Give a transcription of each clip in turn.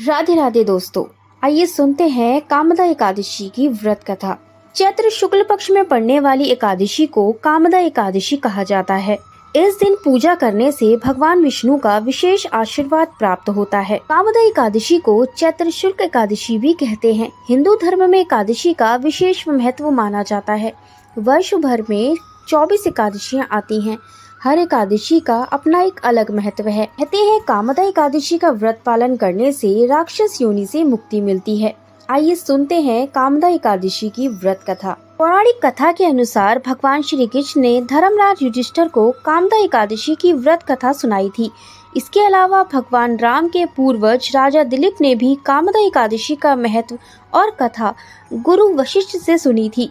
राधे राधे दोस्तों, आइए सुनते हैं कामदा एकादशी की व्रत कथा। चैत्र शुक्ल पक्ष में पड़ने वाली एकादशी को कामदा एकादशी कहा जाता है। इस दिन पूजा करने से भगवान विष्णु का विशेष आशीर्वाद प्राप्त होता है। कामदा एकादशी को चैत्र शुक्ल एकादशी भी कहते हैं। हिंदू धर्म में एकादशी का विशेष महत्व माना जाता है। वर्ष भर में 24 एकादशियां आती हैं। हर एकादशी का अपना एक अलग महत्व है। कहते हैं कामदा एकादशी का व्रत पालन करने से राक्षस योनि से मुक्ति मिलती है। आइए सुनते हैं कामदा एकादशी की व्रत कथा। पौराणिक कथा के अनुसार भगवान श्री कृष्ण ने धर्मराज युधिष्ठिर को कामदा एकादशी की व्रत कथा सुनाई थी। इसके अलावा भगवान राम के पूर्वज राजा दिलीप ने भी कामदा एकादशी का महत्व और कथा गुरु वशिष्ठ से सुनी थी।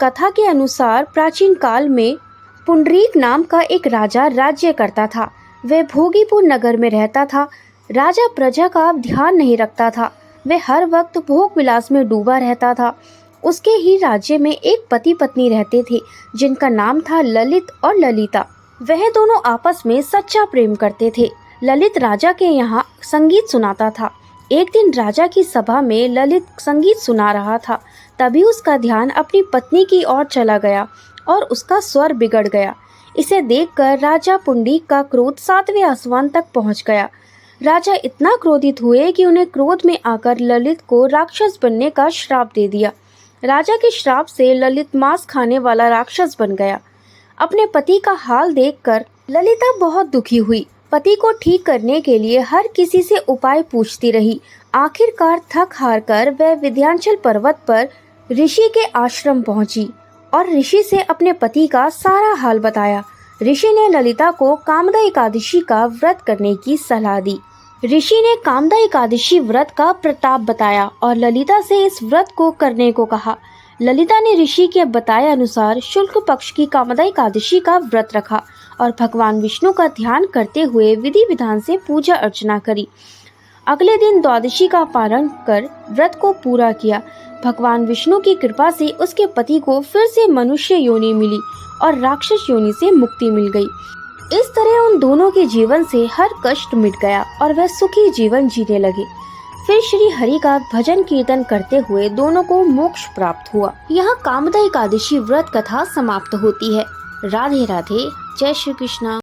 कथा के अनुसार प्राचीन काल में पुंडरीक नाम का एक राजा राज्य करता था। वह भोगीपुर नगर में रहता था। राजा प्रजा का ध्यान नहीं रखता था। वह हर वक्त भोग विलास में डूबा रहता था। उसके ही राज्य में एक पति पत्नी रहते थे जिनका नाम था ललित और ललिता। वह दोनों आपस में सच्चा प्रेम करते थे। ललित राजा के यहाँ संगीत सुनाता था। एक दिन राजा की सभा में ललित संगीत सुना रहा था। तभी उसका ध्यान अपनी पत्नी की ओर चला गया और उसका स्वर बिगड़ गया। इसे देखकर राजा पुंडरीक का क्रोध 7वें आसमान तक पहुंच गया। राजा इतना क्रोधित हुए कि उन्हें क्रोध में आकर ललित को राक्षस बनने का श्राप दे दिया। राजा के श्राप से ललित मांस खाने वाला राक्षस बन गया। अपने पति का हाल देखकर ललिता बहुत दुखी हुई। पति को ठीक करने के लिए हर किसी से उपाय पूछती रही। आखिरकार थक हार कर वह विंध्याचल पर्वत पर ऋषि के आश्रम पहुंची और ऋषि से अपने पति का सारा हाल बताया। ऋषि ने ललिता को कामदा एकादशी का व्रत करने की सलाह दी। ऋषि ने कामदा एकादशी व्रत का प्रताप बताया और ललिता से इस व्रत को करने को कहा। ललिता ने ऋषि के बताए अनुसार शुक्ल पक्ष की कामदा एकादशी का व्रत रखा और भगवान विष्णु का ध्यान करते हुए विधि विधान से पूजा अर्चना करी। अगले दिन द्वादशी का पारण कर व्रत को पूरा किया। भगवान विष्णु की कृपा से उसके पति को फिर से मनुष्य योनि मिली और राक्षस योनि से मुक्ति मिल गई। इस तरह उन दोनों के जीवन से हर कष्ट मिट गया और वह सुखी जीवन जीने लगे। फिर श्री हरि का भजन कीर्तन करते हुए दोनों को मोक्ष प्राप्त हुआ। यहाँ कामदा एकादशी व्रत कथा समाप्त होती है। राधे राधे, जय श्री कृष्ण।